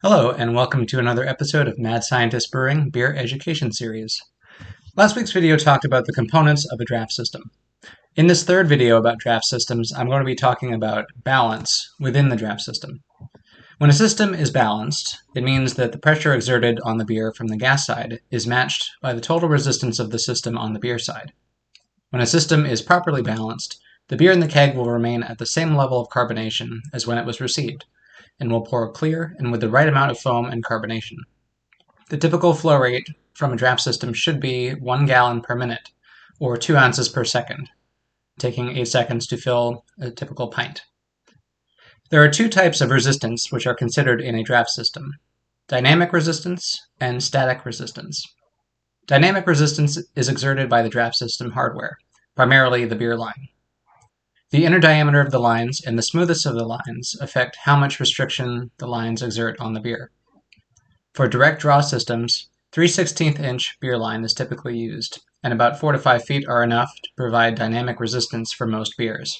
Hello, and welcome to another episode of Mad Scientist Brewing Beer Education Series. Last week's video talked about the components of a draft system. In this third video about draft systems, I'm going to be talking about balance within the draft system. When a system is balanced, it means that the pressure exerted on the beer from the gas side is matched by the total resistance of the system on the beer side. When a system is properly balanced, the beer in the keg will remain at the same level of carbonation as when it was received, and will pour clear and with the right amount of foam and carbonation. The typical flow rate from a draft system should be 1 gallon per minute, or 2 ounces per second, taking 8 seconds to fill a typical pint. There are two types of resistance which are considered in a draft system: dynamic resistance and static resistance. Dynamic resistance is exerted by the draft system hardware, primarily the beer line. The inner diameter of the lines and the smoothest of the lines affect how much restriction the lines exert on the beer. For direct draw systems, 3/16-inch beer line is typically used, and about 4 to 5 feet are enough to provide dynamic resistance for most beers.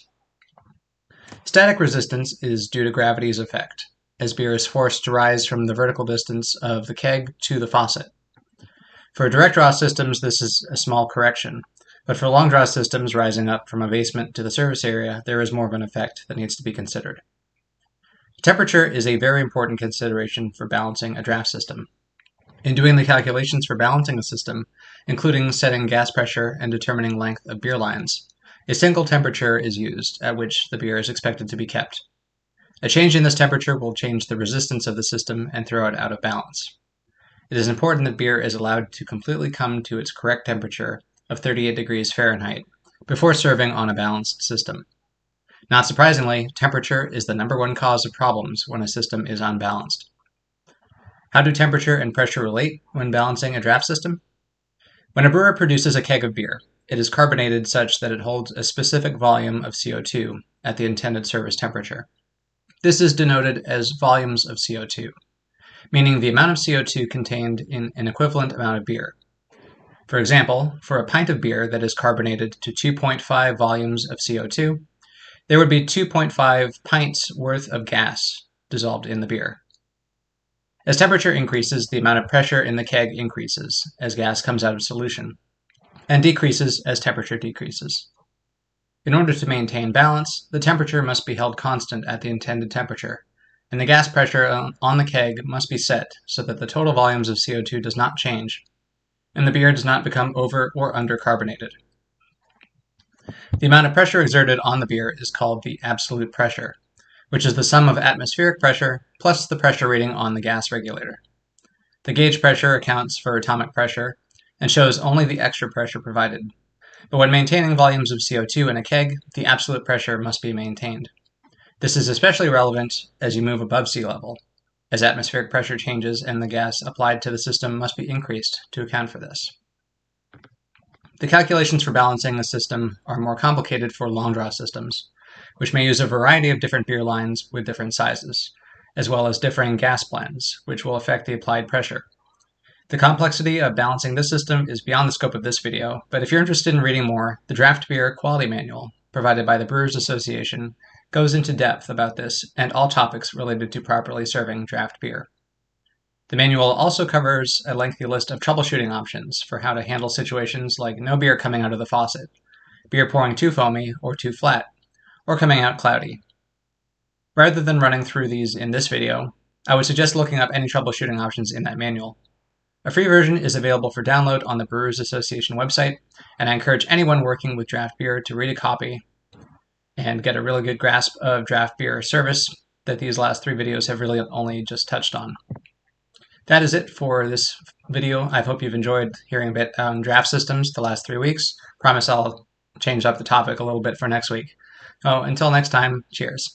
Static resistance is due to gravity's effect, as beer is forced to rise from the vertical distance of the keg to the faucet. For direct draw systems, this is a small correction, but for long draw systems rising up from a basement to the surface area, there is more of an effect that needs to be considered. Temperature is a very important consideration for balancing a draft system. In doing the calculations for balancing a system, including setting gas pressure and determining length of beer lines, a single temperature is used at which the beer is expected to be kept. A change in this temperature will change the resistance of the system and throw it out of balance. It is important that beer is allowed to completely come to its correct temperature of 38 degrees Fahrenheit before serving on a balanced system. Not surprisingly, temperature is the number one cause of problems when a system is unbalanced. How do temperature and pressure relate when balancing a draft system? When a brewer produces a keg of beer, it is carbonated such that it holds a specific volume of CO2 at the intended service temperature. This is denoted as volumes of CO2, meaning the amount of CO2 contained in an equivalent amount of beer. For example, for a pint of beer that is carbonated to 2.5 volumes of CO2, there would be 2.5 pints worth of gas dissolved in the beer. As temperature increases, the amount of pressure in the keg increases as gas comes out of solution, and decreases as temperature decreases. In order to maintain balance, the temperature must be held constant at the intended temperature, and the gas pressure on the keg must be set so that the total volumes of CO2 does not change, and the beer does not become over or under carbonated. The amount of pressure exerted on the beer is called the absolute pressure, which is the sum of atmospheric pressure plus the pressure reading on the gas regulator. The gauge pressure accounts for atomic pressure and shows only the extra pressure provided. But when maintaining volumes of CO2 in a keg, the absolute pressure must be maintained. This is especially relevant as you move above sea level, as atmospheric pressure changes and the gas applied to the system must be increased to account for this. The calculations for balancing a system are more complicated for long draw systems, which may use a variety of different beer lines with different sizes, as well as differing gas blends, which will affect the applied pressure. The complexity of balancing this system is beyond the scope of this video, but if you're interested in reading more, the Draft Beer Quality Manual, provided by the Brewers Association, goes into depth about this and all topics related to properly serving draft beer. The manual also covers a lengthy list of troubleshooting options for how to handle situations like no beer coming out of the faucet, beer pouring too foamy or too flat, or coming out cloudy. Rather than running through these in this video, I would suggest looking up any troubleshooting options in that manual. A free version is available for download on the Brewers Association website, and I encourage anyone working with draft beer to read a copy and get a really good grasp of draft beer service that these last 3 videos have really only just touched on. That is it for this video. I hope you've enjoyed hearing a bit on draft systems the last 3 weeks. Promise I'll change up the topic a little bit for next week. Until next time, cheers.